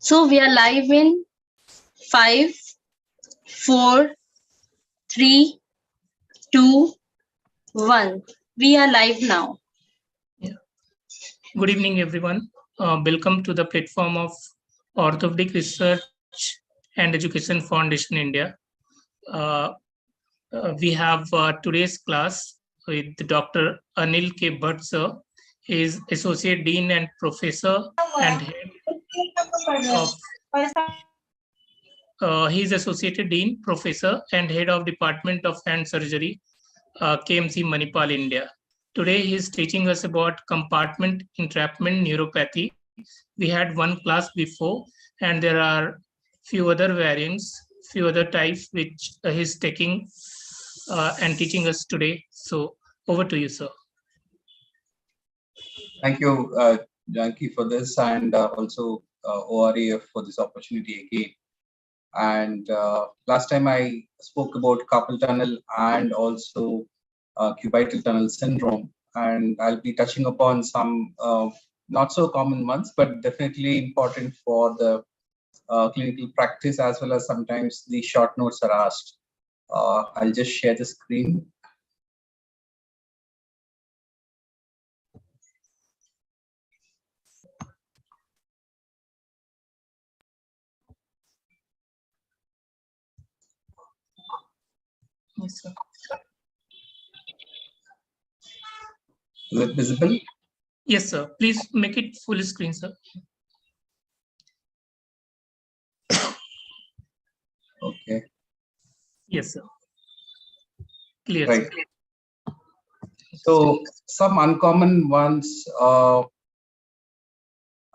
So we are live in 5, 4, 3, 2, 1. We are live now. Yeah. Good evening, everyone. Welcome to the platform of Orthopaedic Research and Education Foundation India. We have today's class with Dr. Anil Bhat sir. He is Associate Dean and Professor and Head of he is Associate Dean, Professor and Head of Department of Hand Surgery, KMC Manipal, India. Today he is teaching us about compartment entrapment neuropathy. We had one class before, and there are few other variants, few other types which he's taking and teaching us today. So over to you, sir. Thank you, Janki, for this, and also OREF for this opportunity again. And last time I spoke about carpal tunnel and also cubital tunnel syndrome, and I'll be touching upon some not so common ones, but definitely important for the clinical practice, as well as sometimes the short notes are asked. I'll just share the screen. Yes, sir. Is it visible? Yes, sir. Please make it full screen, sir. Okay. Yes, sir. Clear. Right. Sir. So some uncommon ones,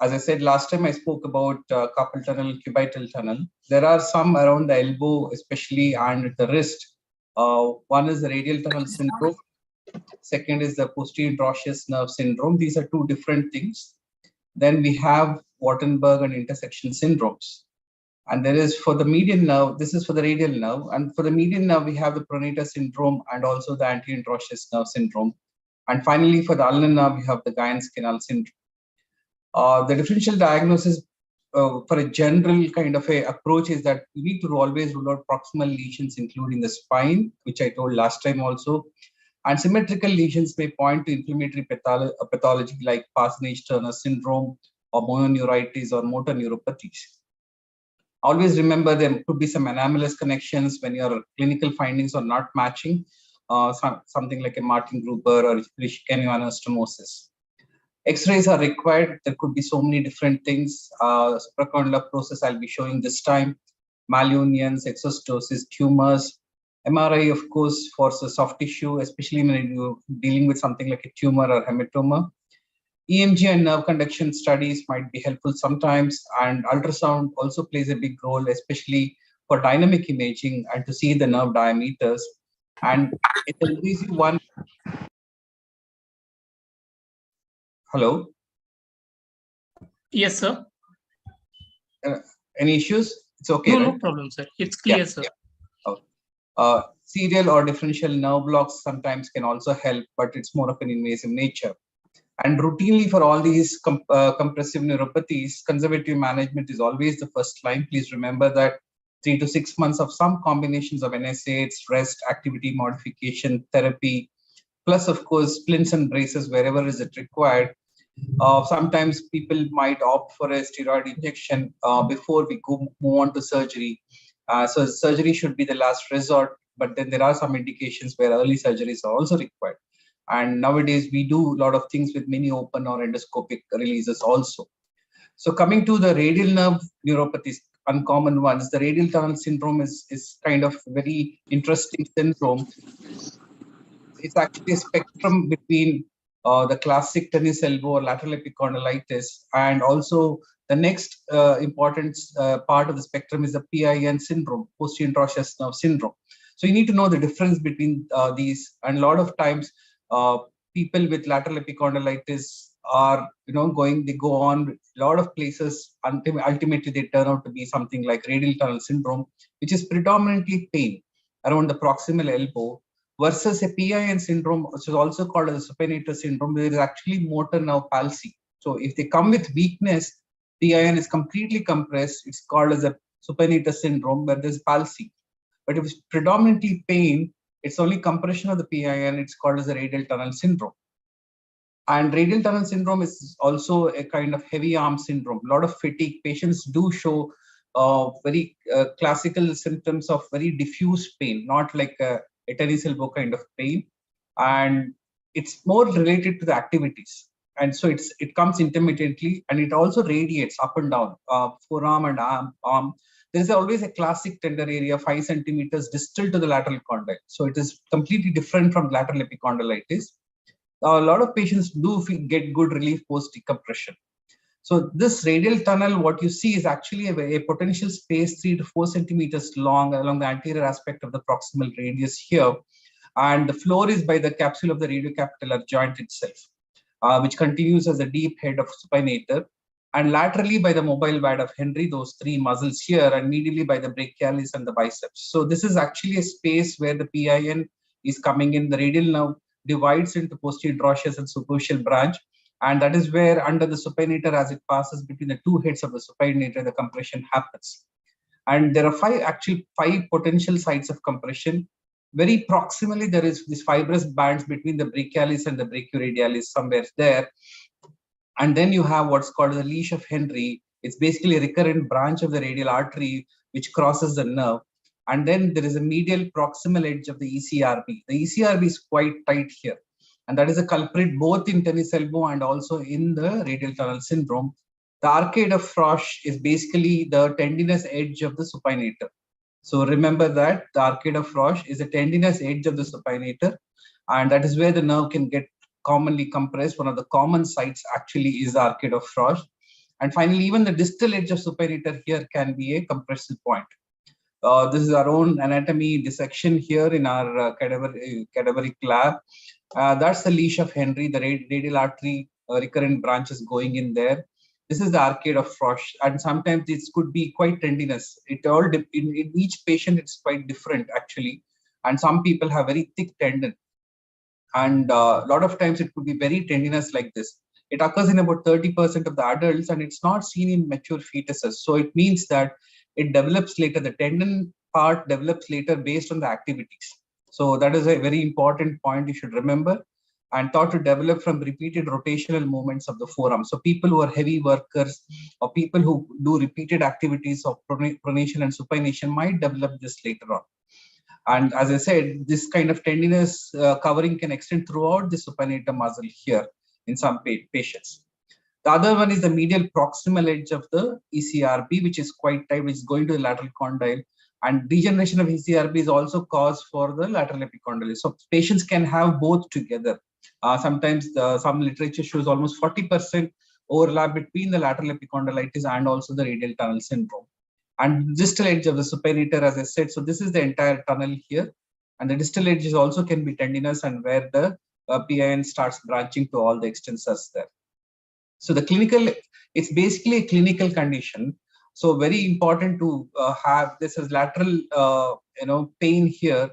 as I said last time, I spoke about carpal tunnel, cubital tunnel. There are some around the elbow, especially, and at the wrist. One is the radial tunnel syndrome. Second is the posterior trochleus nerve syndrome. These are two different things. Then we have Whatenburg and intersection syndromes. And there is for the median nerve, this is for the radial nerve. And for the median nerve, we have the Pronator syndrome and also the anterior trochleus nerve syndrome. And finally, for the ulnar nerve, we have the gynes canal syndrome. The differential diagnosis for a general kind of a approach is that you need to always rule out proximal lesions, including the spine, which I told last time also. And symmetrical lesions may point to inflammatory pathology like Parsonage-Turner syndrome or mononeuritis or motor neuropathies. Always remember there could be some anomalous connections when your clinical findings are not matching, something like a Martin Gruber or anastomosis. X-rays are required. There could be so many different things. Supracondylar process I'll be showing this time. Malunions, exostosis, tumors. MRI, of course, for the soft tissue, especially when you're dealing with something like a tumor or hematoma. EMG and nerve conduction studies might be helpful sometimes, and ultrasound also plays a big role, especially for dynamic imaging and to see the nerve diameters. And it's an easy one. Hello? Yes, sir. Any issues? It's okay. No, right? no problem, sir. It's clear, yeah, sir. Yeah. Serial or differential nerve blocks sometimes can also help, but it's more of an invasive nature. And routinely for all these compressive neuropathies, conservative management is always the first line. Please remember that 3 to 6 months of some combinations of NSAIDs, rest, activity modification, therapy, plus of course splints and braces wherever is it required. Sometimes people might opt for a steroid injection before we move on to surgery. So surgery should be the last resort, but then there are some indications where early surgeries are also required. And nowadays we do a lot of things with mini open or endoscopic releases also. So coming to the radial nerve neuropathies, uncommon ones, the radial tunnel syndrome is kind of very interesting syndrome. It's actually a spectrum between the classic tennis elbow or lateral epicondylitis, and also the next important part of the spectrum is the PIN syndrome, posterior trochleus nerve syndrome. So you need to know the difference between these, and a lot of times people with lateral epicondylitis are, they go on a lot of places. Ultimately, they turn out to be something like radial tunnel syndrome, which is predominantly pain around the proximal elbow, versus a PIN syndrome, which is also called as a supinator syndrome, where there is actually motor nerve palsy. So if they come with weakness, PIN is completely compressed, it's called as a supinator syndrome where there's palsy. But if it's predominantly pain, it's only compression of the PIN, it's called as a radial tunnel syndrome. And radial tunnel syndrome is also a kind of heavy arm syndrome. A lot of fatigue. Patients do show very classical symptoms of very diffuse pain, not like a tennis elbow kind of pain. And it's more related to the activities. And so it comes intermittently, and it also radiates up and down, forearm and arm. There is always a classic tender area, 5 centimeters distal to the lateral condyle. So it is completely different from lateral epicondylitis. A lot of patients do get good relief post decompression. So this radial tunnel, what you see is actually a potential space 3 to 4 centimeters long along the anterior aspect of the proximal radius here. And the floor is by the capsule of the radiocapitellar joint itself, which continues as a deep head of supinator. And laterally by the mobile wad of Henry, those 3 muscles here, and medially by the brachialis and the biceps. So this is actually a space where the PIN is coming in. The radial nerve divides into posterior trochleus and superficial branch, and that is where under the supinator, as it passes between the 2 heads of the supinator, the compression happens. And there are 5 potential sites of compression. Very proximally, there is this fibrous bands between the brachialis and the brachioradialis somewhere there. And then you have what's called the leash of Henry. It's basically a recurrent branch of the radial artery which crosses the nerve. And then there is a medial proximal edge of the ECRB. The ECRB is quite tight here. And that is a culprit both in tennis elbow and also in the radial tunnel syndrome. The arcade of Frosch is basically the tendinous edge of the supinator. So remember that the arcade of Frosch is a tendinous edge of the supinator. And that is where the nerve can get commonly compressed. One of the common sites actually is the arcade of Frosch. And finally, even the distal edge of supinator here can be a compressive point. This is our own anatomy dissection here in our cadaveric lab. That's the leash of Henry, the radial artery recurrent branches going in there. This is the arcade of Frosch, and sometimes this could be quite tendinous. It all in each patient it's quite different actually, and some people have very thick tendon, and a lot of times it could be very tendinous like this. It occurs in about 30% of the adults, and it's not seen in mature fetuses. So it means that it develops later. The tendon part develops later based on the activities. So that is a very important point you should remember, and thought to develop from repeated rotational movements of the forearm. So people who are heavy workers or people who do repeated activities of pronation and supination might develop this later on. And as I said, this kind of tendinous covering can extend throughout the supinator muscle here in some patients. The other one is the medial proximal edge of the ECRB, which is quite tight, which is going to the lateral condyle. And degeneration of ECRB is also cause for the lateral epicondylis. So patients can have both together. Sometimes some literature shows almost 40% overlap between the lateral epicondylitis and also the radial tunnel syndrome. And distal edge of the supinator, as I said, so this is the entire tunnel here. And the distal edge is also can be tendinous, and where the PIN starts branching to all the extensors there. So the clinical, it's basically a clinical condition. So very important to have this as lateral, pain here,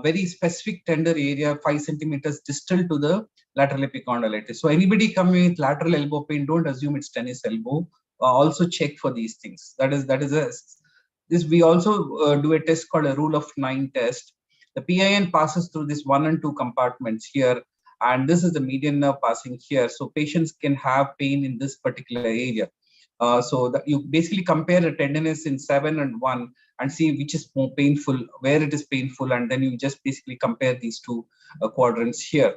very specific tender area, 5 centimeters distal to the lateral epicondylitis. So anybody coming with lateral elbow pain, don't assume it's tennis elbow. Also check for these things. This we also do a test called a rule of 9 test. The PIN passes through this 1 and 2 compartments here, and this is the median nerve passing here. So patients can have pain in this particular area. So that you basically compare the tenderness in 7 and 1 and see which is more painful, where it is painful, and then you just basically compare these 2 quadrants here.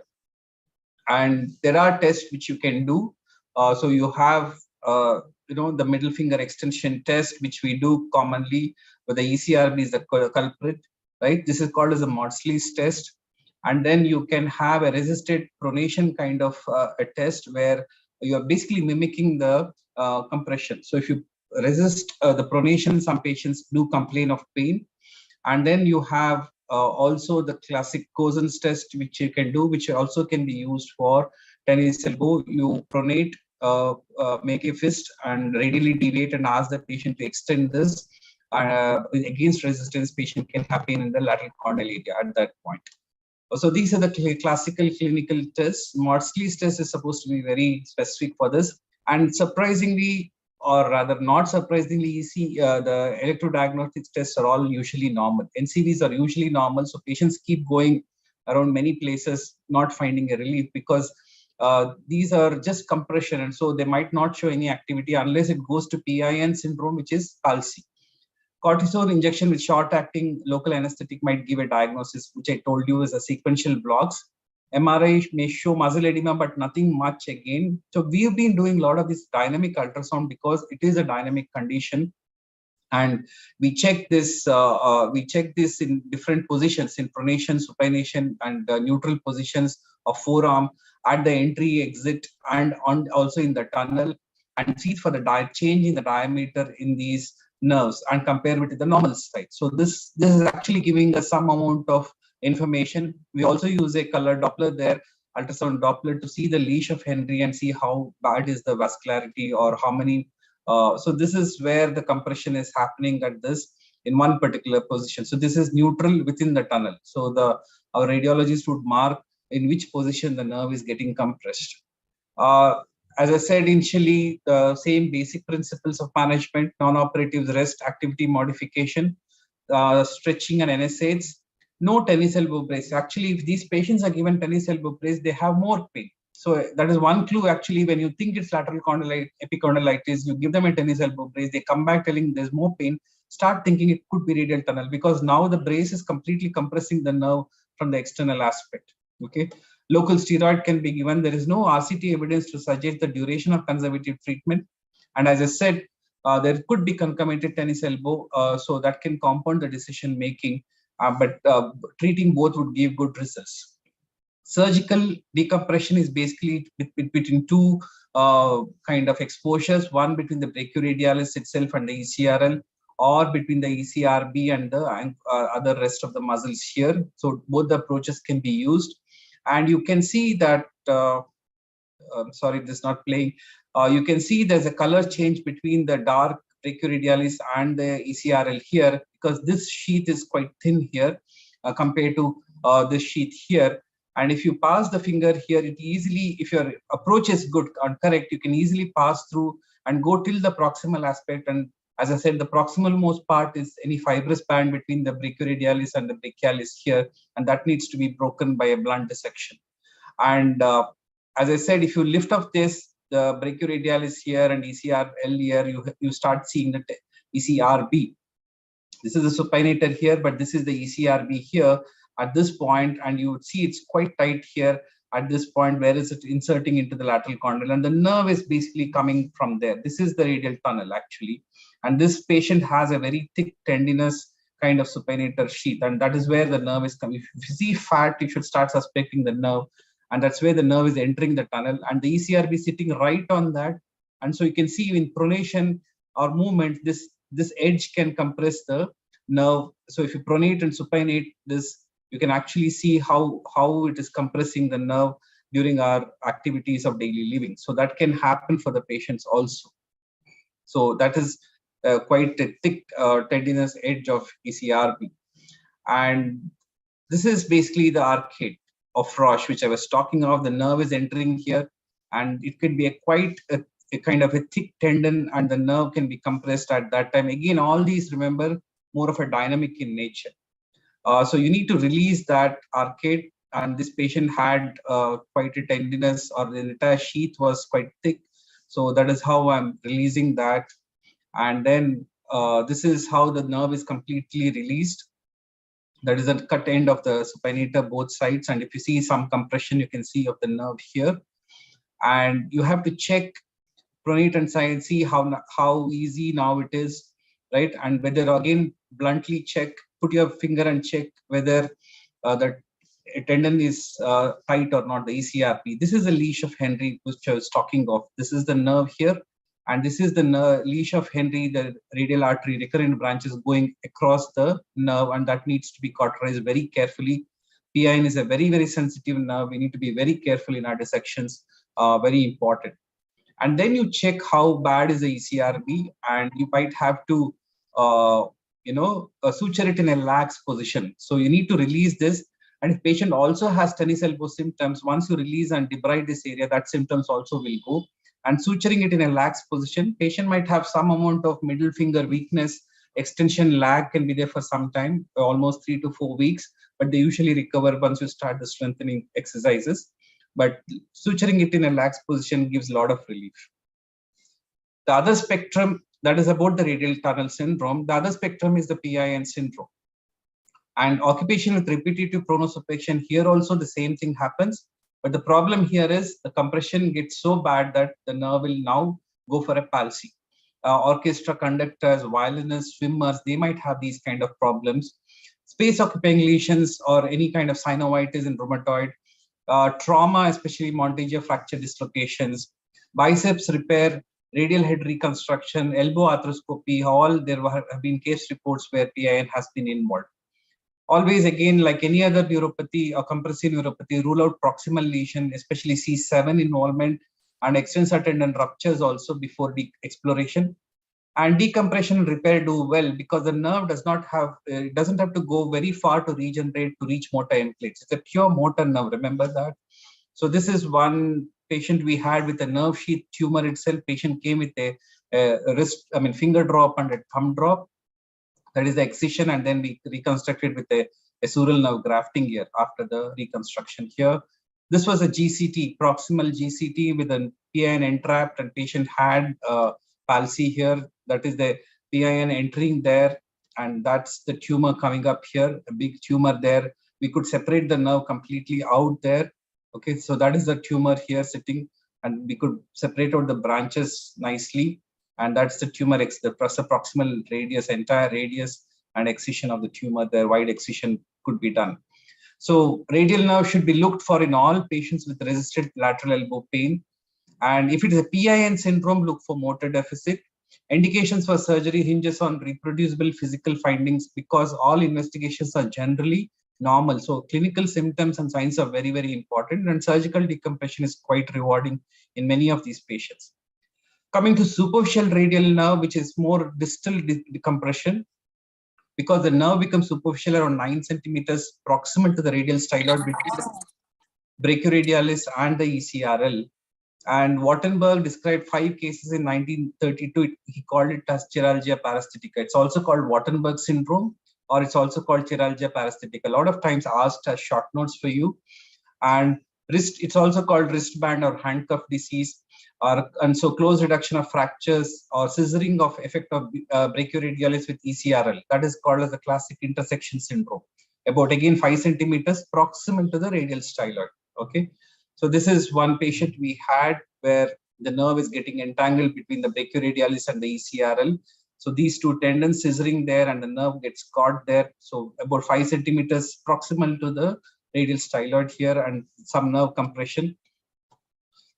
And there are tests which you can do. So you have the middle finger extension test, which we do commonly, where the ECRB is the culprit, right? This is called as a Maudsley's test. And then you can have a resisted pronation kind of a test where you are basically mimicking the compression. So if you resist the pronation, some patients do complain of pain. And then you have also the classic Cosen's test, which you can do, which also can be used for tennis elbow. You pronate, make a fist and radially deviate and ask the patient to extend this. Against resistance, patient can have pain in the lateral condyle area at that point. So these are the classical clinical tests. Maudsley's test is supposed to be very specific for this. And surprisingly, or rather not surprisingly, the electrodiagnostic tests are all usually normal. NCVs are usually normal, so patients keep going around many places, not finding a relief because these are just compression, and so they might not show any activity unless it goes to PIN syndrome, which is palsy. Cortisone injection with short-acting local anesthetic might give a diagnosis, which I told you is a sequential blocks. MRI may show muscle edema, but nothing much again. So we've been doing a lot of this dynamic ultrasound because it is a dynamic condition, and we check this. We check this in different positions, in pronation, supination, and neutral positions of forearm at the entry, exit, and also in the tunnel, and see for the change in the diameter in these nerves and compare with the normal side. So this is actually giving us some amount of information. We also use a color Doppler there, ultrasound Doppler, to see the leash of Henry and see how bad is the vascularity or how many. So this is where the compression is happening at this in one particular position. So this is neutral within the tunnel. So our radiologist would mark in which position the nerve is getting compressed. As I said initially, the same basic principles of management: non-operative rest, activity modification, stretching and NSAIDs. No tennis elbow brace. Actually, if these patients are given tennis elbow brace, they have more pain. So that is one clue. Actually, when you think it's lateral epicondylitis, you give them a tennis elbow brace, they come back telling there's more pain. Start thinking it could be radial tunnel, because now the brace is completely compressing the nerve from the external aspect. Okay. Local steroid can be given. There is no RCT evidence to suggest the duration of conservative treatment. And as I said, there could be concomitant tennis elbow, so that can compound the decision making. But treating both would give good results. Surgical decompression is basically between two kind of exposures, one between the brachioradialis itself and the ECRL, or between the ECRB and the other rest of the muscles here. So both the approaches can be used. And you can see that, sorry, this is not playing. You can see there's a color change between the dark brachioradialis and the ECRL here, because this sheath is quite thin here compared to this sheath here. And if you pass the finger here, it easily, if your approach is good and correct, you can easily pass through and go till the proximal aspect. And as I said, the proximal most part is any fibrous band between the brachioradialis and the brachialis here, and that needs to be broken by a blunt dissection. And as I said, if you lift off this, the brachioradialis here and ECRL here, you start seeing the ECRB. This is the supinator here, but this is the ECRB here at this point, and you would see it's quite tight here at this point. Where is it inserting into the lateral condyle? And the nerve is basically coming from there. This is the radial tunnel actually. And this patient has a very thick tendinous kind of supinator sheath, and that is where the nerve is coming. If you see fat, you should start suspecting the nerve, and that's where the nerve is entering the tunnel, and the ECRB sitting right on that. And so you can see in pronation or movement, this edge can compress the nerve. So if you pronate and supinate this, you can actually see how it is compressing the nerve during our activities of daily living. So that can happen for the patients also. So that is quite a thick tendinous edge of ECRB. And this is basically the arcade of Roche, which I was talking of. The nerve is entering here, and it could be quite a kind of a thick tendon, and the nerve can be compressed at that time. Again, all these, remember, more of a dynamic in nature. So you need to release that arcade, and this patient had quite a tendinous, or the entire sheath was quite thick. So that is how I'm releasing that. And then this is how the nerve is completely released. That is a cut end of the supinator, both sides. And if you see some compression, you can see of the nerve here. And you have to check pronate and side, see how easy now it is, right? And whether, again, bluntly check, put your finger and check whether the tendon is tight or not, the ECRP. This is the leash of Henry, which I was talking of. This is the nerve here. And this is the leash of Henry, the radial artery, recurrent branches going across the nerve, and that needs to be cauterized very carefully. PIN is a very, very sensitive nerve. We need to be very careful in our dissections, very important. And then you check how bad is the ECRB, and you might have to, suture it in a lax position. So you need to release this. And if patient also has tennis elbow symptoms, once you release and debride this area, that symptoms also will go. and suturing it in a lax position. Patient might have some amount of middle finger weakness. Extension lag can be there for some time, almost 3 to 4 weeks, but they usually recover once you start the strengthening exercises. But suturing it in a lax position gives a lot of relief. The other spectrum, that is about the radial tunnel syndrome. The other spectrum is the PIN syndrome. And occupation with repetitive pronosupation, here also the same thing happens. But the problem here is the compression gets so bad that the nerve will now go for a palsy. Orchestra conductors, violinists, swimmers, they might have these kind of problems. Space occupying lesions or any kind of synovitis in rheumatoid, trauma, especially Monteggia fracture dislocations, biceps repair, radial head reconstruction, elbow arthroscopy, all there have been case reports where PIN has been involved. Always, again, like any other neuropathy or compressive neuropathy, rule out proximal lesion, especially C7 involvement, and extensor tendon ruptures also before the exploration. And decompression and repair do well because the nerve does not have, it doesn't have to go very far to regenerate to reach motor end plates. It's a pure motor nerve, remember that? So this is one patient we had with a nerve sheath tumor itself. Patient came with a finger drop and a thumb drop. That is the excision, and then we reconstructed with a sural nerve grafting here after the reconstruction here. This was a GCT, proximal GCT with a PIN entrapped, and patient had palsy here. That is the PIN entering there, and that's the tumor coming up here, a big tumor there. We could separate the nerve completely out there. Okay, so that is the tumor here sitting, and we could separate out the branches nicely. And that's the tumor, the proximal radius, entire radius and excision of the tumor. The wide excision could be done. So radial nerve should be looked for in all patients with resistant lateral elbow pain. And if it is a PIN syndrome, look for motor deficit. Indications for surgery hinges on reproducible physical findings because all investigations are generally normal. So clinical symptoms and signs are very, very important, and surgical decompression is quite rewarding in many of these patients. Coming to superficial radial nerve, which is more distal decompression, because the nerve becomes superficial around 9 centimeters proximal to the radial styloid between the brachioradialis and the ECRL. And Whatenburg described 5 cases in 1932. He called it as chiralgia parasitica. It's also called Whatenburg syndrome, or it's also called chiralgia parasitica. A lot of times asked as short notes for you. And wrist, it's also called wristband or handcuff disease. And so close reduction of fractures or scissoring of effect of brachioradialis with ECRL. That is called as the classic intersection syndrome. About again 5 centimeters proximal to the radial styloid. Okay, so this is one patient we had where the nerve is getting entangled between the brachioradialis and the ECRL. So these two tendons scissoring there, and the nerve gets caught there. So about 5 centimeters proximal to the radial styloid here, and some nerve compression.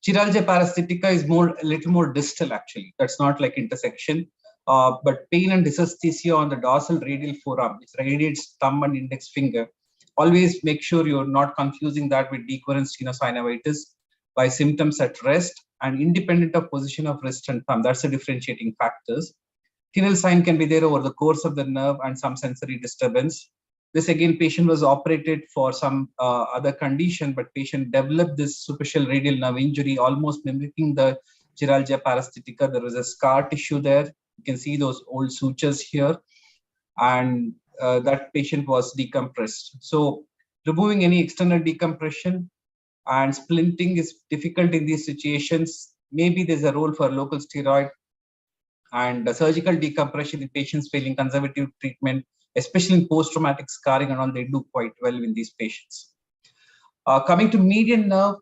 Chiralgia parasitica is a little more distal actually. That's not like intersection, but pain and dysesthesia on the dorsal radial forearm, which radiates thumb and index finger. Always make sure you're not confusing that with dequerent stenosynovitis by symptoms at rest and independent of position of wrist and thumb. That's the differentiating factors. Tinel sign can be there over the course of the nerve and some sensory disturbance. This again, patient was operated for some other condition, but patient developed this superficial radial nerve injury, almost mimicking the chiralgia parasitica. There was a scar tissue there. You can see those old sutures here, and that patient was decompressed. So removing any external decompression and splinting is difficult in these situations. Maybe there's a role for local steroid and surgical decompression in patients failing conservative treatment, especially in post-traumatic scarring and all. They do quite well in these patients. Coming to median nerve,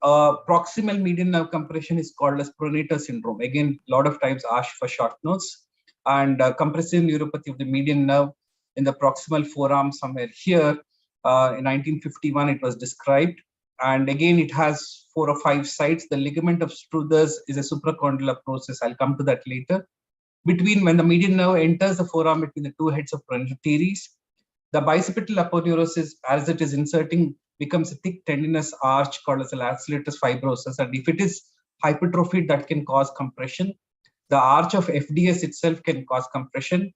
proximal median nerve compression is called as Pronator syndrome. Again, a lot of times asked for short notes. And compressive neuropathy of the median nerve in the proximal forearm somewhere here. In 1951, it was described. And again, it has 4 or 5 sites. The ligament of Struthers is a supracondylar process. I'll come to that later. Between when the median nerve enters the forearm between the 2 heads of Pronator teres, the bicipital aponeurosis, as it is inserting, becomes a thick tendinous arch called as a laceratus fibrosus. And if it is hypertrophied, that can cause compression. The arch of FDS itself can cause compression.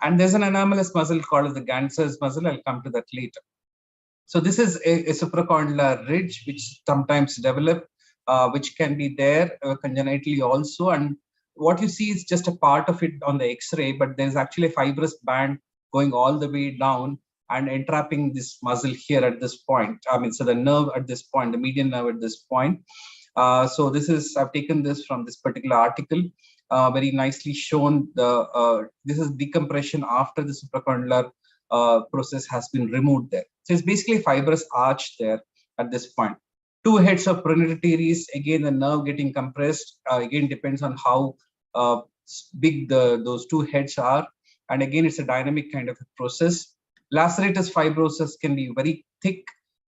And there's an anomalous muscle called as the Ganser's muscle. I'll come to that later. So this is a supracondylar ridge, which sometimes develop which can be there congenitally also. And what you see is just a part of it on the X-ray, but there's actually a fibrous band going all the way down and entrapping this muscle here at this point. I mean, so the nerve at this point, the median nerve at this point. So this is, I've taken this from this particular article, very nicely shown. This is decompression after the supracondylar process has been removed there. So it's basically a fibrous arch there at this point. Two heads of pronator teres, again the nerve getting compressed, again depends on how big those two heads are. And again, it's a dynamic kind of a process. Laceratus fibrosus can be very thick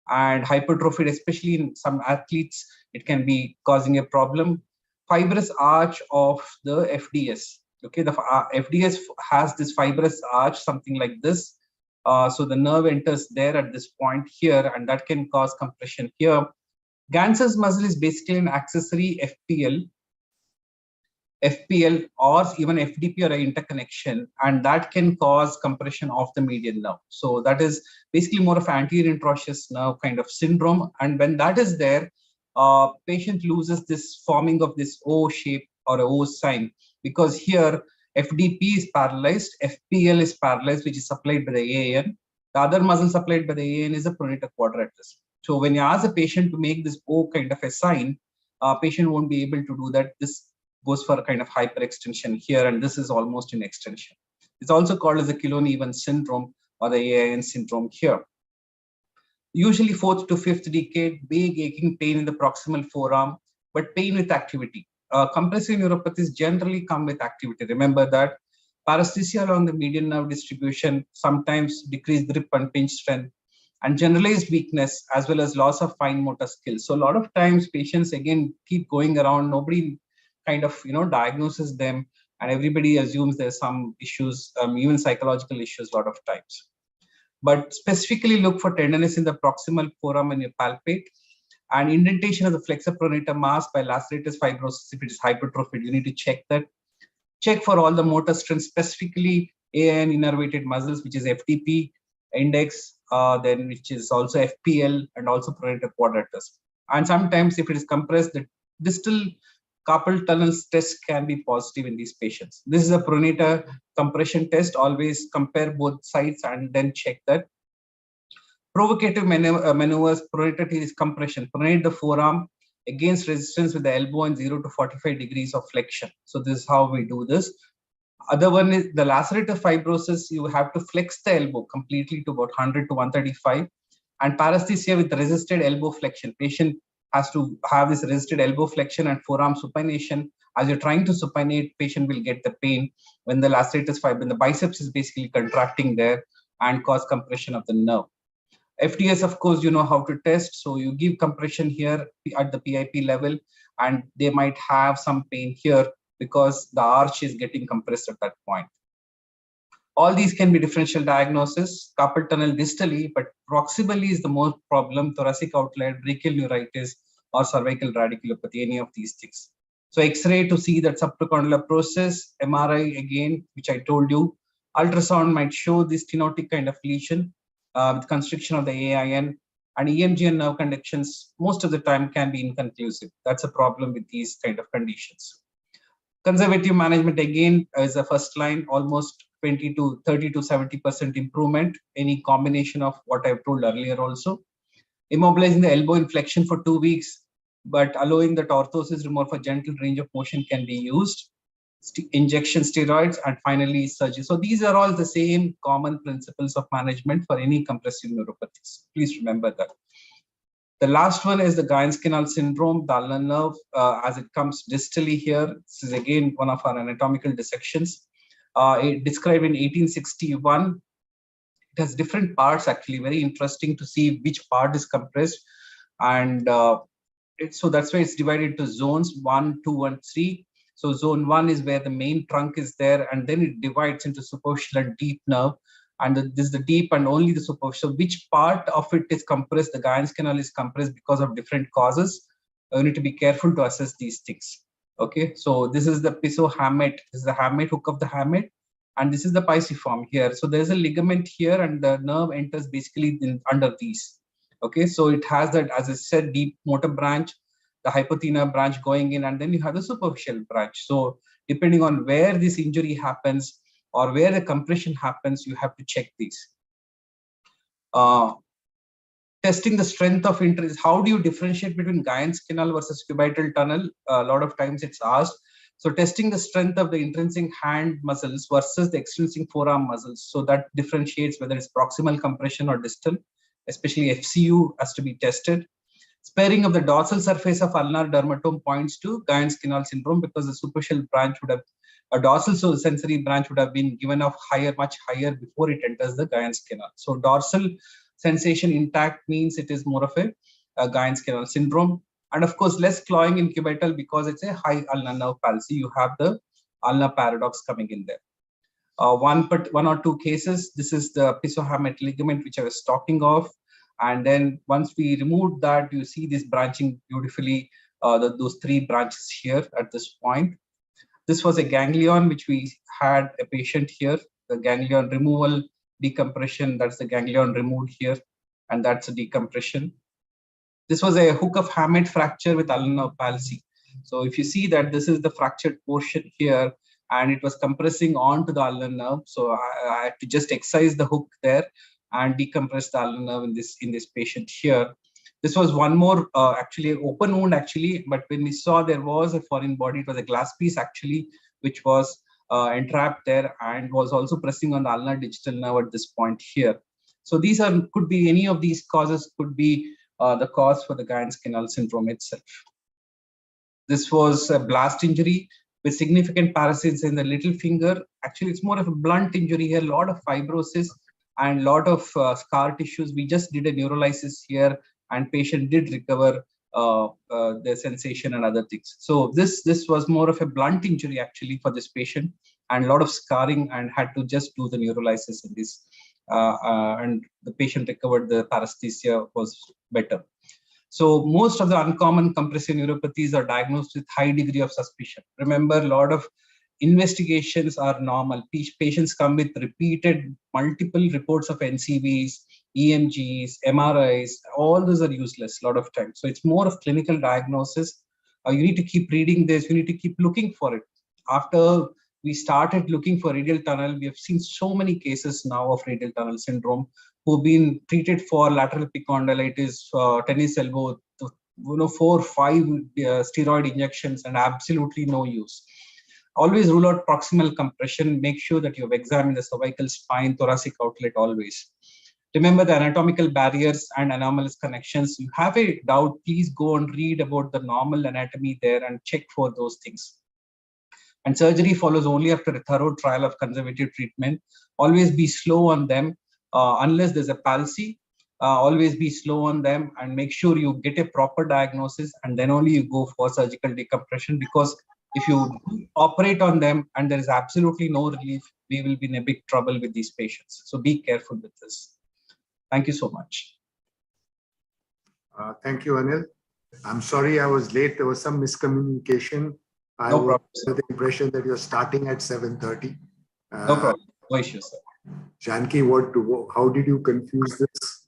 and hypertrophied, especially in some athletes, it can be causing a problem. Fibrous arch of the FDS. Okay, the FDS has this fibrous arch, something like this. So the nerve enters there at this point here, and that can cause compression here. Ganser's muscle is basically an accessory FPL or even FDP or an interconnection, and that can cause compression of the median nerve. So that is basically more of anterior intraosseous nerve kind of syndrome. And when that is there, patient loses this forming of this O shape or a O sign, because here FDP is paralyzed, FPL is paralyzed, which is supplied by the AN. The other muscle supplied by the AN is the pronator quadratus. So when you ask a patient to make this O kind of a sign, patient won't be able to do that. This goes for a kind of hyperextension here, and this is almost in extension. It's also called as the Kilon-Evans syndrome or the AIN syndrome here. Usually 4th to 5th decade, big aching pain in the proximal forearm, but pain with activity. Compressive neuropathies generally come with activity. Remember that paresthesia along the median nerve distribution, sometimes decreased grip and pinch strength, and generalized weakness, as well as loss of fine motor skills. So a lot of times patients again keep going around, nobody kind of diagnoses them, and everybody assumes there's some issues, even psychological issues a lot of times. But specifically look for tenderness in the proximal forearm and you palpate, and indentation of the flexor pronator mass by laceratus fibrosis. If it is hypertrophied, you need to check that. Check for all the motor strength, specifically AN innervated muscles, which is FTP index, then which is also FPL and also pronator quadratus. And sometimes if it is compressed, the distal carpal tunnel test can be positive in these patients. This is a pronator compression test. Always compare both sides and then check that. Provocative maneuvers, pronator teres compression, pronate the forearm against resistance with the elbow and 0 to 45 degrees of flexion. So this is how we do this. Other one is the lacerator fibrosis. You have to flex the elbow completely to about 100 to 135, and paresthesia with resisted elbow flexion. Patient has to have this resisted elbow flexion and forearm supination. As you're trying to supinate, patient will get the pain when the laceratus fiber, the biceps is basically contracting there and cause compression of the nerve. FDS, of course, you know how to test. So you give compression here at the PIP level, and they might have some pain here because the arch is getting compressed at that point. All these can be differential diagnosis, carpal tunnel distally, but proximally is the most problem, thoracic outlet, brachial neuritis, or cervical radiculopathy, any of these things. So X-ray to see that supracondylar process, MRI again, which I told you, ultrasound might show this stenotic kind of lesion with constriction of the AIN, and EMG and nerve conductions most of the time can be inconclusive. That's a problem with these kind of conditions. Conservative management again is the first line, almost 20 to 30 to 70% improvement, any combination of what I've told earlier also. Immobilizing the elbow inflection for 2 weeks, but allowing that orthosis removal for gentle range of motion can be used. Injection steroids, and finally surgery. So these are all the same common principles of management for any compressive neuropathies. Please remember that. The last one is the gynes canal syndrome, the ulnar nerve, as it comes distally here. This is again one of our anatomical dissections. It described in 1861. It has different parts, actually, very interesting to see which part is compressed. And so that's why it's divided into zones 1, 2, and 3. So zone 1 is where the main trunk is there, and then it divides into superficial and deep nerve. And this is the deep and only the superficial. So which part of it is compressed? The gynes canal is compressed because of different causes. You need to be careful to assess these things. Okay, so this is the pisohamate. This is the hamate, hook of the hamate, and this is the pisiform here. So there's a ligament here, and the nerve enters basically under these. Okay, so it has that, as I said, deep motor branch, the hypothenar branch going in, and then you have the superficial branch. So depending on where this injury happens or where the compression happens, you have to check these. Testing the strength of interest. How do you differentiate between gynes canal versus cubital tunnel? A lot of times it's asked. So testing the strength of the intrinsic hand muscles versus the extrinsic forearm muscles. So that differentiates whether it's proximal compression or distal, especially FCU has to be tested. Sparing of the dorsal surface of ulnar dermatome points to gynes canal syndrome, because the superficial branch would have, a dorsal sensory branch would have been given off higher, much higher before it enters the gynes canal. So dorsal sensation intact means it is more of a gynes canal syndrome. And of course, less clawing in cubital because it's a high ulnar nerve palsy. You have the ulnar paradox coming in there. One or two cases, this is the pisohamate ligament, which I was talking of. And then once we removed that, you see this branching beautifully, those three branches here at this point. This was a ganglion, which we had a patient here, the ganglion removal, decompression, that's the ganglion removed here, and that's a decompression. This was a hook of hamate fracture with ulnar palsy. So if you see that this is the fractured portion here, and it was compressing onto the ulnar nerve. So I had to just excise the hook there and decompress the ulnar nerve in this patient here. This was one more actually open wound actually, but when we saw there was a foreign body, it was a glass piece actually, which was entrapped there and was also pressing on the ulnar digital nerve at this point here. So these could be any of these causes, could be the cause for the gynes canal syndrome itself. This was a blast injury with significant parasites in the little finger. Actually, it's more of a blunt injury here, a lot of fibrosis and a lot of scar tissues. We just did a neurolysis here, and patient did recover the sensation and other things. So this was more of a blunt injury actually for this patient, and a lot of scarring, and had to just do the neurolysis in this. And the patient recovered, the paresthesia was better. So most of the uncommon compressive neuropathies are diagnosed with high degree of suspicion. Remember, a lot of investigations are normal. Patients come with repeated multiple reports of NCVs, EMGs, MRIs, all those are useless a lot of times. So it's more of clinical diagnosis. You need to keep reading this, you need to keep looking for it. After we started looking for radial tunnel, we have seen so many cases now of radial tunnel syndrome who've been treated for lateral epicondylitis, tennis elbow, 4 or 5 steroid injections, and absolutely no use. Always rule out proximal compression. Make sure that you have examined the cervical spine, thoracic outlet always. Remember the anatomical barriers and anomalous connections. You have a doubt, please go and read about the normal anatomy there and check for those things. And surgery follows only after a thorough trial of conservative treatment. Always be slow on them unless there's a palsy. Always be slow on them and make sure you get a proper diagnosis, and then only you go for surgical decompression, because if you operate on them and there is absolutely no relief, we will be in a big trouble with these patients. So be careful with this. Thank you so much. Thank you, Anil. I'm sorry I was late. There was some miscommunication. I No problem, was under the impression that you're starting at 7:30. No problem. No issues, sir. Janki, how did you confuse this?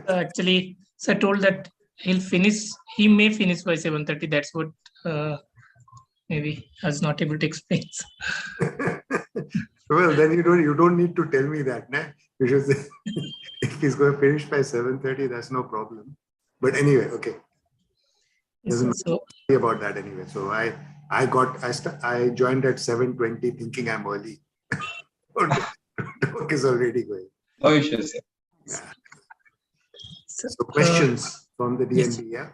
Actually, sir told that he may finish by 7:30. That's what maybe I was not able to explain. Well, then you don't need to tell me that, nah? Because if he's going to finish by 7:30, that's no problem. But anyway, okay. Doesn't matter about that anyway. So I joined at 7:20 thinking I'm early. Talk is already going. No issues, sir. Yeah. So questions from the DNB, yeah?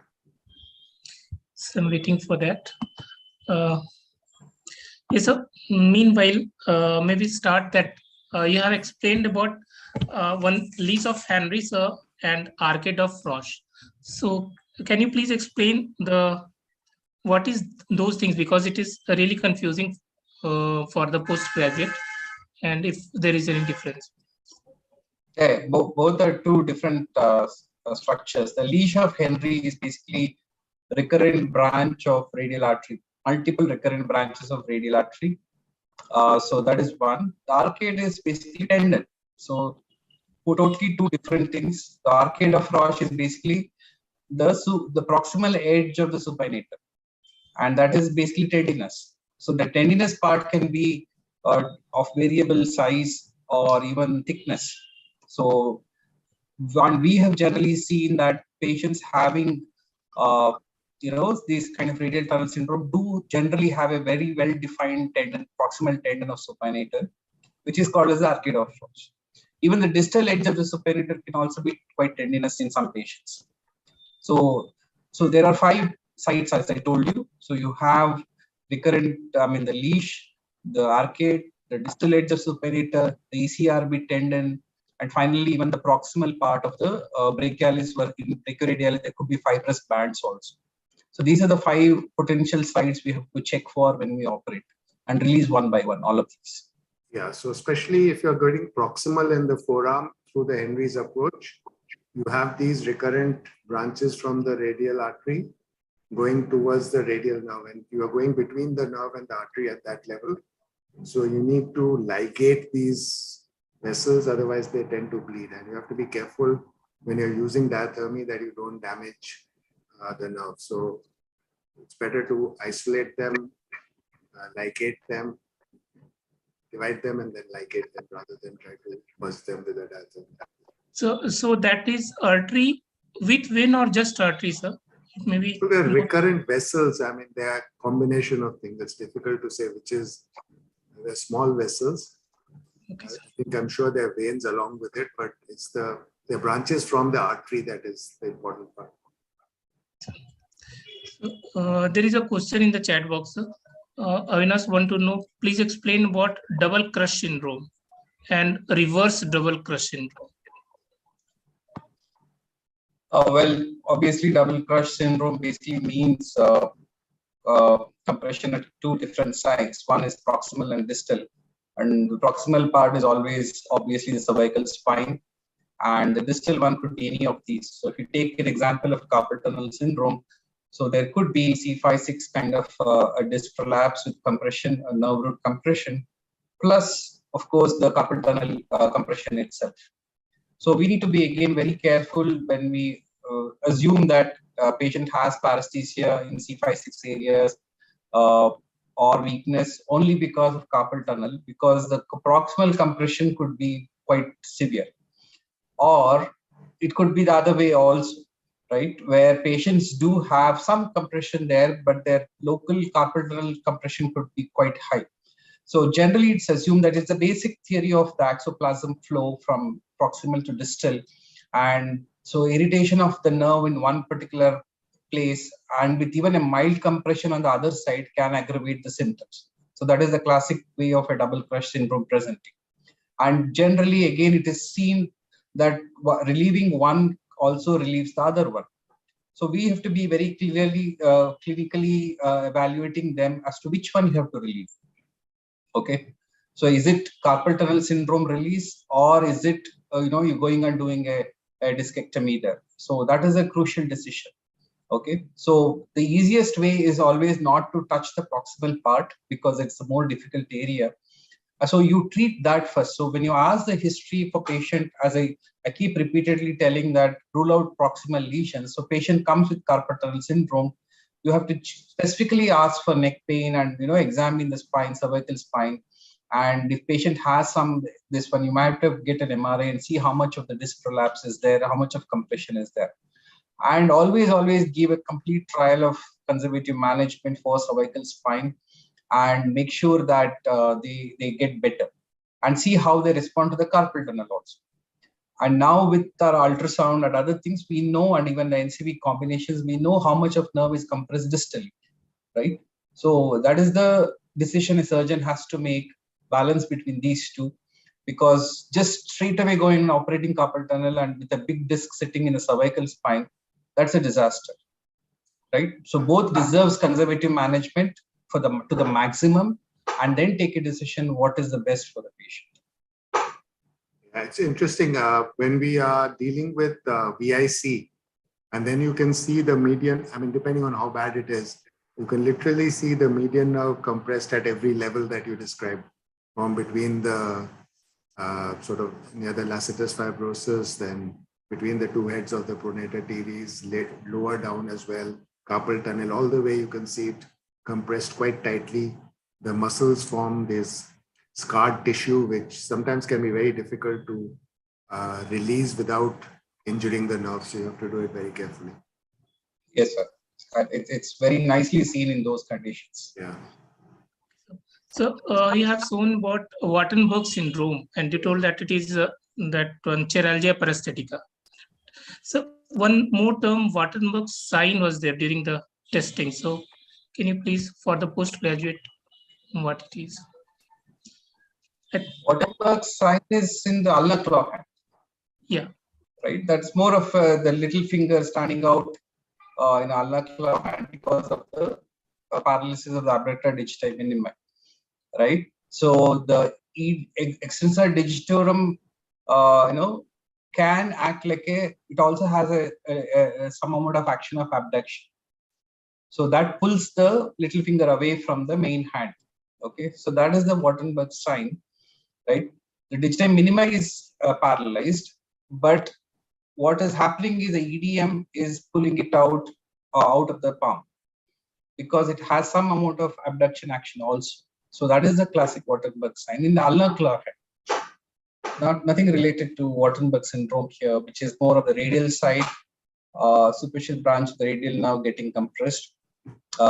So I'm waiting for that. Yes, sir. Meanwhile, maybe start that you have explained about one lease of Henry, sir, and arcade of Frosch. So can you please explain what is those things, because it is really confusing for the postgraduate, and if there is any difference. Yeah, both are two different structures. The leash of Henry is basically recurrent branch of radial artery, multiple recurrent branches of radial artery. So that is one. The arcade is basically tendon. So totally two different things. The arcade of Frosch is basically the proximal edge of the supinator, and that is basically tendinous. So the tendinous part can be of variable size or even thickness. So we have generally seen that patients having this kind of radial tunnel syndrome do generally have a very well defined tendon, proximal tendon of supinator, which is called as the arcade of Froch. Even the distal edge of the supinator can also be quite tendinous in some patients. So there are 5 sites, as I told you. So you have recurrent, the leash, the arcade, the distal edge of supinator, the ECRB tendon, and finally even the proximal part of the brachialis, where in brachioradialis there could be fibrous bands also. So these are the 5 potential sites we have to check for when we operate and release one by one all of these. Yeah, so especially if you're getting proximal in the forearm through the Henry's approach, you have these recurrent branches from the radial artery going towards the radial nerve, and you are going between the nerve and the artery at that level. So you need to ligate these vessels, otherwise they tend to bleed, and you have to be careful when you're using diathermy that you don't damage the nerve. So it's better to isolate them, ligate them, divide them, and then ligate them rather than try to merge them with a diathermy. So that is artery with vein or just artery, sir? Maybe. So they're recurrent vessels. I mean, they are a combination of things. It's difficult to say which is. They're small vessels. Okay, I'm sure there are veins along with it, but it's the branches from the artery that is the important part. There is a question in the chat box, sir. Avinash want to know, please explain what double crush syndrome and reverse double crush syndrome. Well, obviously, double crush syndrome basically means compression at 2 different sites. One is proximal and distal. And the proximal part is always obviously the cervical spine, and the distal one could be any of these. So if you take an example of carpal tunnel syndrome, so there could be C5-6 kind of a disc prolapse with compression, a nerve root compression, plus of course the carpal tunnel compression itself. So we need to be again very careful when we assume that a patient has paresthesia in C5-6 areas or weakness only because of carpal tunnel, because the proximal compression could be quite severe. Or it could be the other way also, right? Where patients do have some compression there, but their local carpal tunnel compression could be quite high. So generally it's assumed that it's a basic theory of the axoplasm flow from proximal to distal. And so irritation of the nerve in one particular place and with even a mild compression on the other side can aggravate the symptoms. So that is the classic way of a double crush syndrome presenting. And generally, again, it is seen that relieving one also relieves the other one. So we have to be very clearly clinically evaluating them as to which one you have to relieve. Okay, so is it carpal tunnel syndrome release, or is it you're going and doing a discectomy there? So that is a crucial decision. Okay, so the easiest way is always not to touch the proximal part because it's a more difficult area. So you treat that first. So when you ask the history for patient, as I keep repeatedly telling that rule out proximal lesions. So patient comes with carpal tunnel syndrome, you have to specifically ask for neck pain and examine the spine, cervical spine. And if patient has this one, you might have to get an MRI and see how much of the disc prolapse is there, how much of compression is there. And always give a complete trial of conservative management for cervical spine and make sure that they get better and see how they respond to the carpal tunnel also. And now with our ultrasound and other things, we know, and even the NCV combinations, we know how much of nerve is compressed distally, right? So that is the decision a surgeon has to make, balance between these two, because just straight away going and operating carpal tunnel and with a big disc sitting in the cervical spine, that's a disaster, right? So both deserves conservative management to the maximum, and then take a decision what is the best for the patient. It's interesting when we are dealing with VIC, and then you can see the median, I mean, depending on how bad it is, you can literally see the median nerve compressed at every level that you described, from between the sort of near the lacetus fibrosus, then between the two heads of the pronator teres, lower down as well, carpal tunnel, all the way you can see it compressed quite tightly. The muscles form this scarred tissue, which sometimes can be very difficult to release without injuring the nerve. So you have to do it very carefully. Yes, sir. It's very nicely seen in those conditions. Yeah. So you have shown about Whatenburg syndrome, and you told that it is that one chiralgia parasitica. So one more term, Whatenburg sign was there during the testing. So can you please, for the postgraduate, what it is? Waterbug sign is in the ulnar claw hand. Yeah. Right. That's more of the little finger standing out in ulnar claw hand because of the paralysis of the abductor digiti minimi. Right. So the extensor digitorum, can act like it also has some amount of action of abduction. So that pulls the little finger away from the main hand. Okay. So that is the Whatenburg sign. Right. The digiti minimi is paralyzed, but what is happening is the EDM is pulling it out of the palm because it has some amount of abduction action also. So that is the classic Whatenburg sign in the ulnar claw head. Nothing related to Whatenburg syndrome here, which is more of the radial side, superficial branch of the radial nerve getting compressed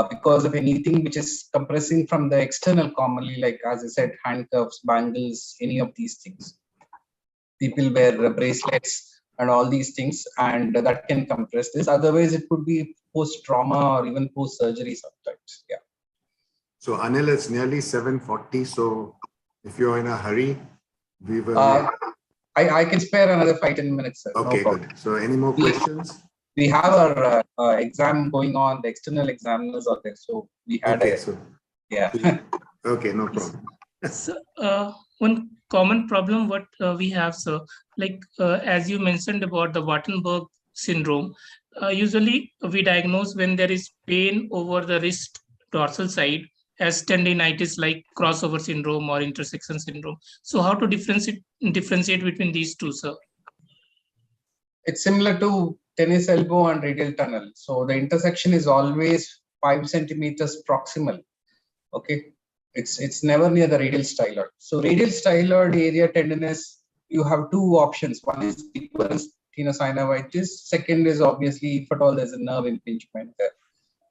because of anything which is compressing from the external commonly, like as I said, handcuffs, bangles, any of these things. People wear bracelets and all these things, and that can compress this. Otherwise, it could be post-trauma or even post-surgery sometimes. Yeah. So Anil, it's nearly 7:40. So if you're in a hurry, we will. I can spare another 5-10 minutes, sir. Okay, No good. So any more questions? We have our exam going on. The external examiners are there, so we had yeah. Okay, no problem. So one common problem what we have, sir, like as you mentioned about the Whatenburg syndrome, usually we diagnose when there is pain over the wrist dorsal side as tendinitis, like crossover syndrome or intersection syndrome. So how to differentiate between these two, sir? It's similar to tennis elbow and radial tunnel. So the intersection is always 5 centimeters proximal. Okay. It's never near the radial styloid. So radial styloid area tenderness, you have two options. One is decompression tenosynovitis. Second is obviously, if at all there's a nerve impingement there,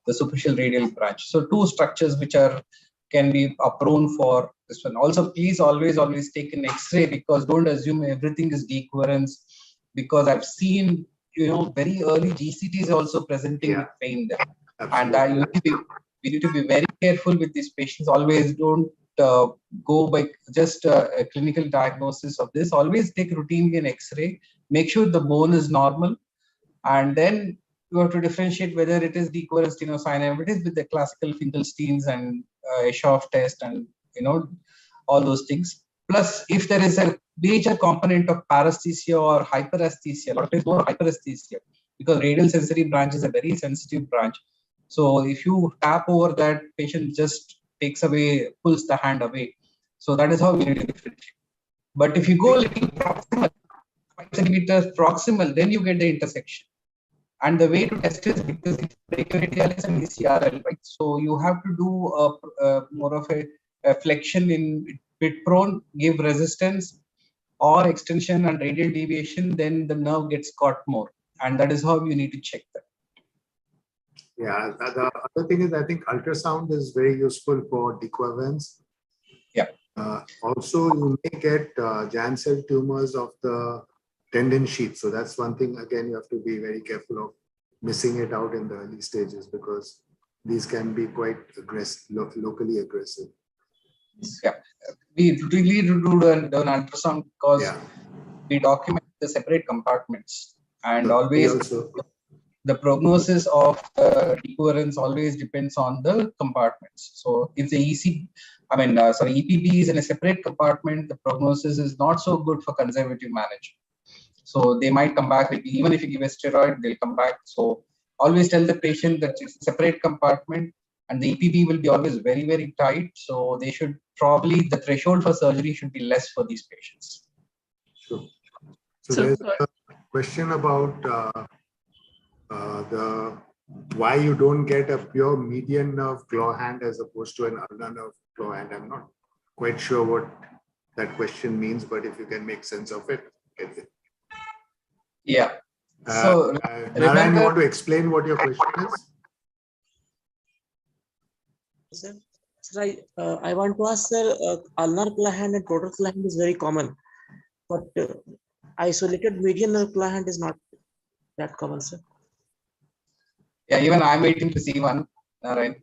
the superficial radial branch. So two structures which can be prone for this one. Also, please always take an X-ray, because don't assume everything is decoherence, because I've seen very early GCTs also presenting with pain there. Absolutely. And we need to be very careful with these patients. Always don't go by just a clinical diagnosis of this. Always take routinely an X-ray, make sure the bone is normal, and then you have to differentiate whether it is decoherence tenosynovitis with the classical Finkelstein's and Eschoff test and all those things. Plus, if there is a major component of paresthesia or hyperesthesia, a lot of times more hyperesthesia, because radial sensory branch is a very sensitive branch. So if you tap over that, patient just pulls the hand away. So that is how we need to differentiate. But if you go a little proximal, 5 centimeters proximal, then you get the intersection. And the way to test is because it's brachioradialis and ECRL, right? So you have to do more of a flexion in bit prone, give resistance or extension and radial deviation, then the nerve gets caught more. And that is how you need to check that. Yeah, the other thing is, I think ultrasound is very useful for decoherence. Yeah. Also, you may get giant cell tumors of the tendon sheath. So that's one thing, again, you have to be very careful of missing it out in the early stages, because these can be quite aggressive, locally aggressive. Yeah, we really do an ultrasound because we document the separate compartments, and always the prognosis of decoherence always depends on the compartments. So if the EPB is in a separate compartment, the prognosis is not so good for conservative management. So they might come back, even if you give a steroid, they'll come back. So always tell the patient that it's a separate compartment, and the EPB will be always very, very tight. So they should probably, the threshold for surgery should be less for these patients. Sure. So there's question about the why you don't get a pure median nerve claw hand as opposed to an ulnar nerve claw hand. I'm not quite sure what that question means, but if you can make sense of it, get it. Yeah. So Narayan, you want to explain what your question is? Sir, I want to ask, sir, ulnar claw hand and total claw hand is very common, but isolated median nerve claw hand is not that common, sir. Yeah, even I'm waiting to see one. All right.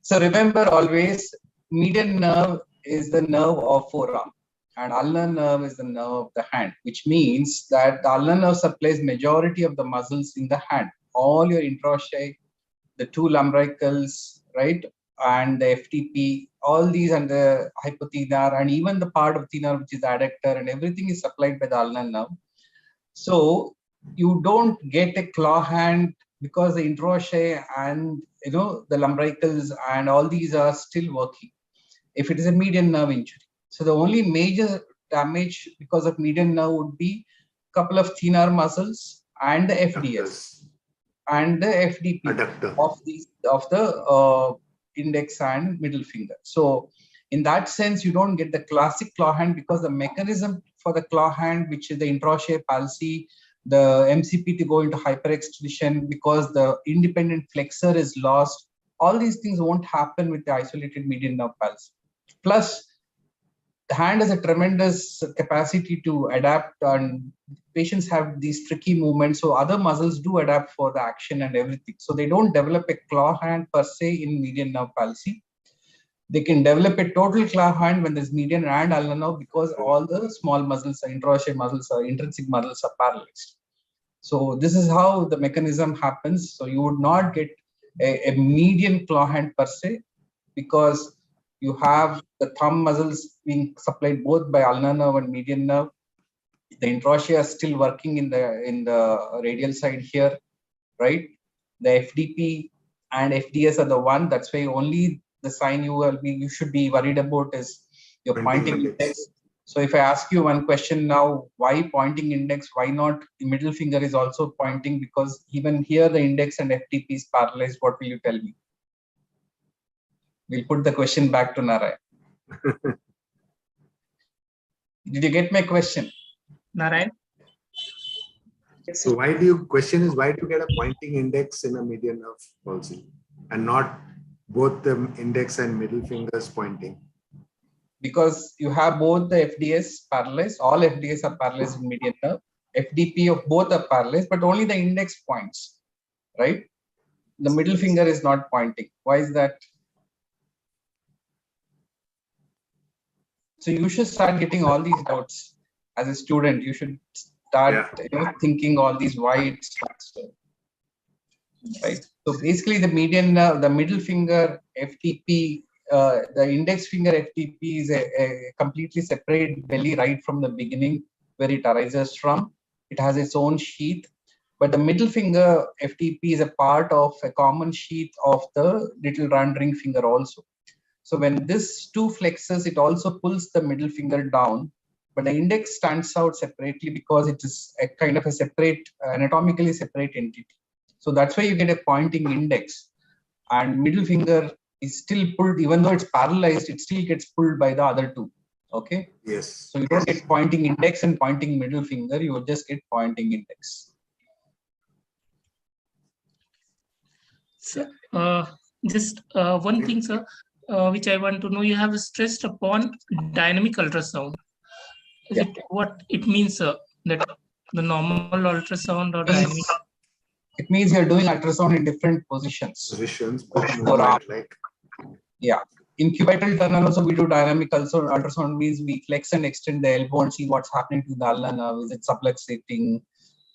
So remember always, median nerve is the nerve of forearm and ulnar nerve is the nerve of the hand, which means that the ulnar nerve supplies majority of the muscles in the hand. All your interossei, the two lumbricals, right, and the FTP, all these and the hypothenar and even the part of thenar which is adductor and everything is supplied by the ulnar nerve. So you don't get a claw hand because the interossei and the lumbricals and all these are still working if it is a median nerve injury. So the only major damage because of median nerve would be a couple of thenar muscles and the FDS and the FDP Adductor. of the index and middle finger. So in that sense, you don't get the classic claw hand because the mechanism for the claw hand, which is the interossei palsy, the MCP to go into hyperextension because the independent flexor is lost. All these things won't happen with the isolated median nerve palsy. Plus, the hand has a tremendous capacity to adapt, and patients have these tricky movements. So other muscles do adapt for the action and everything. So they don't develop a claw hand per se in median nerve palsy. They can develop a total claw hand when there's median and ulnar nerve because all the small muscles, interossei muscles, or intrinsic muscles are paralyzed. So this is how the mechanism happens. So you would not get a median claw hand per se because you have the thumb muscles being supplied both by ulnar nerve and median nerve. The interossei are still working in the radial side here, right? The FDP and FDS are the one. That's why only the sign you should be worried about is your pointing index. So if I ask you one question now, why pointing index? Why not the middle finger is also pointing? Because even here the index and FDP is paralyzed. What will you tell me? We'll put the question back to Narayan. Did you get my question? Narayan? So why do you get a pointing index in a median nerve palsy and not both the index and middle fingers pointing? Because you have both the FDS paralyzed, all FDS are paralyzed in median nerve. FDP of both are paralyzed, but only the index points, right? The middle finger is not pointing. Why is that? So you should start getting all these doubts as a student. You should start thinking all these why it starts. Right. So basically, the median, the middle finger FTP, the index finger FTP is a completely separate belly right from the beginning where it arises from. It has its own sheath, but the middle finger FTP is a part of a common sheath of the little round ring finger also. So when this two flexes, it also pulls the middle finger down, but the index stands out separately because it is a kind of a separate, anatomically separate entity. So that's why you get a pointing index, and middle finger is still pulled, even though it's paralyzed, it still gets pulled by the other two. Okay. Yes. So you don't get pointing index and pointing middle finger, you will just get pointing index. So, just one thing, sir, which I want to know, you have stressed upon dynamic ultrasound. What it means, sir, that the normal ultrasound or dynamic? It means you're doing ultrasound in different positions. Yeah. In cubital tunnel also we do dynamic ultrasound means we flex and extend the elbow and see what's happening to the ulnar nerve. Is it subluxating?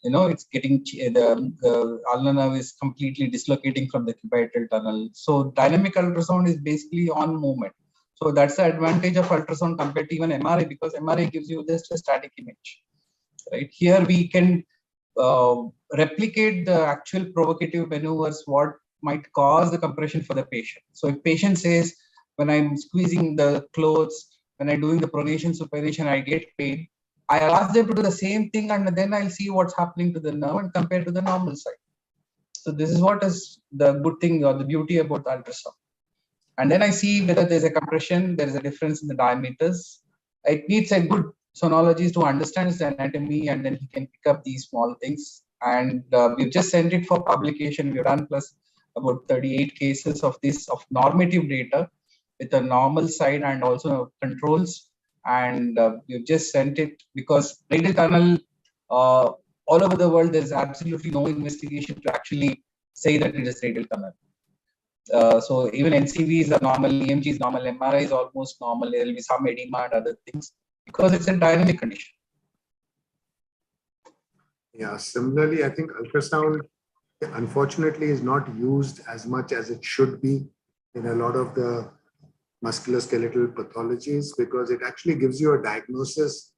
It's getting the ulnar nerve is completely dislocating from the cubital tunnel. So dynamic ultrasound is basically on movement. So that's the advantage of ultrasound compared to even MRI, because MRI gives you just a static image. Right here we can replicate the actual provocative maneuvers, what might cause the compression for the patient. So if patient says, when I'm squeezing the clothes, when I'm doing the pronation supination, I get pain, I'll ask them to do the same thing, and then I'll see what's happening to the nerve and compare to the normal side. So this is what is the good thing or the beauty about the ultrasound. And then I see whether there's a compression, there is a difference in the diameters. It needs a good sonologist to understand the anatomy, and then he can pick up these small things. And we've just sent it for publication. We've done plus about 38 cases of this, of normative data with a normal side and also controls. And we've just sent it because radial tunnel, all over the world, there's absolutely no investigation to actually say that it is radial tunnel. So even NCVs are normal, EMG is normal, MRI is almost normal. There will be some edema and other things because it's a dynamic condition. Yeah, similarly, I think ultrasound, unfortunately, is not used as much as it should be in a lot of the musculoskeletal pathologies, because it actually gives you a diagnosis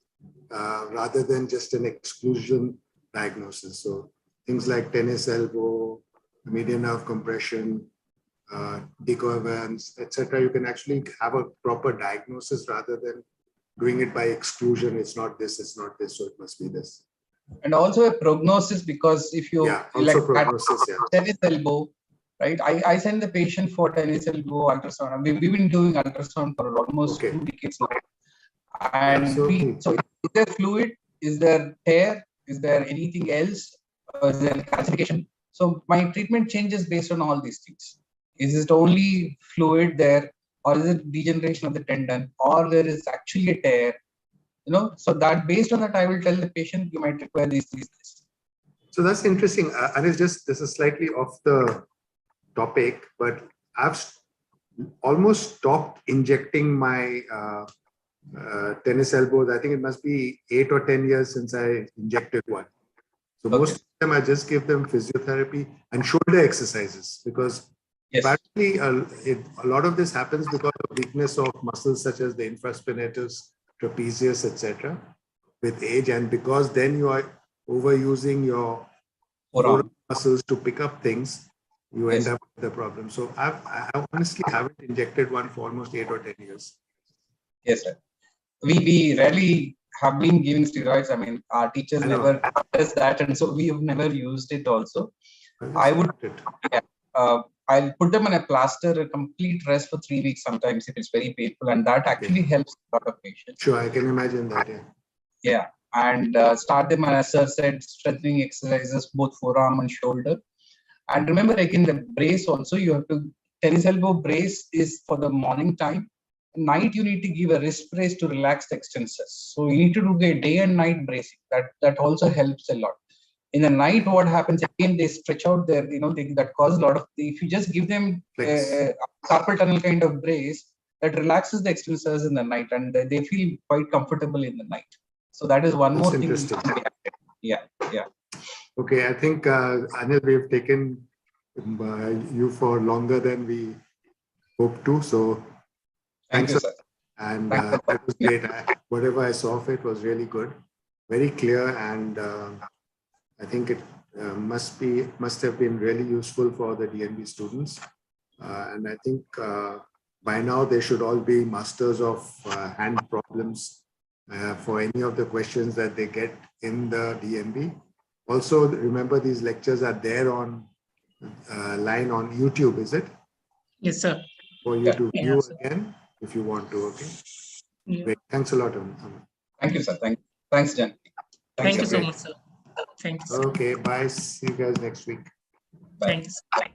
rather than just an exclusion diagnosis. So things like tennis elbow, median nerve compression, decoherence, etc. You can actually have a proper diagnosis rather than doing it by exclusion. It's not this, so it must be this. And also a prognosis, because if you also prognosis, tennis elbow, right? I send the patient for tennis elbow ultrasound. We've been doing ultrasound for almost 2 decades now. And so is there fluid? Is there tear? Is there anything else? Is there calcification? So my treatment changes based on all these things. Is it only fluid there, or is it degeneration of the tendon, or there is actually a tear? You know, so that based on that, I will tell the patient you might require these. So that's interesting. Anil, this is slightly off the topic, but I've almost stopped injecting my tennis elbows. I think it must be 8 or 10 years since I injected one. So most of them, I just give them physiotherapy and shoulder exercises, because apparently a lot of this happens because of weakness of muscles such as the infraspinatus, trapezius, etc. with age, and because then you are overusing your forearm muscles to pick up things, you end up with the problem. So I honestly haven't injected one for almost 8 or 10 years. Yes, sir. We rarely have been giving steroids. I mean, our teachers never does that, and so we have never used it also. I would, I'll put them on a plaster, a complete rest for 3 weeks sometimes if it's very painful, and that actually helps a lot of patients. Sure, I can imagine that, Yeah, and start them, as Sir said, strengthening exercises, both forearm and shoulder. And remember, like in the brace also, you have to, tennis elbow brace is for the morning time. Night, you need to give a wrist brace to relax the extensors. So you need to do a day and night bracing. That also helps a lot. In the night, what happens again? They stretch out their, that causes a lot of. If you just give them a carpal tunnel kind of brace, that relaxes the extensors in the night, and they feel quite comfortable in the night. So that is one more thing. Yeah. Okay, I think Anil, we've taken you for longer than we hoped to. So thanks, you, sir. And that was great. Whatever I saw of it was really good, very clear, and I think it must have been really useful for the DNB students. And I think by now they should all be masters of hand problems for any of the questions that they get in the DNB. Also, remember, these lectures are there on line on YouTube, is it? Yes, sir. For you to view again if you want to. Okay. Yeah. Great. Thanks a lot. Thank you, sir. Thanks, Janki. Thank you so much, sir. Thank you, sir. Okay, bye. See you guys next week. Bye. Thank you, sir.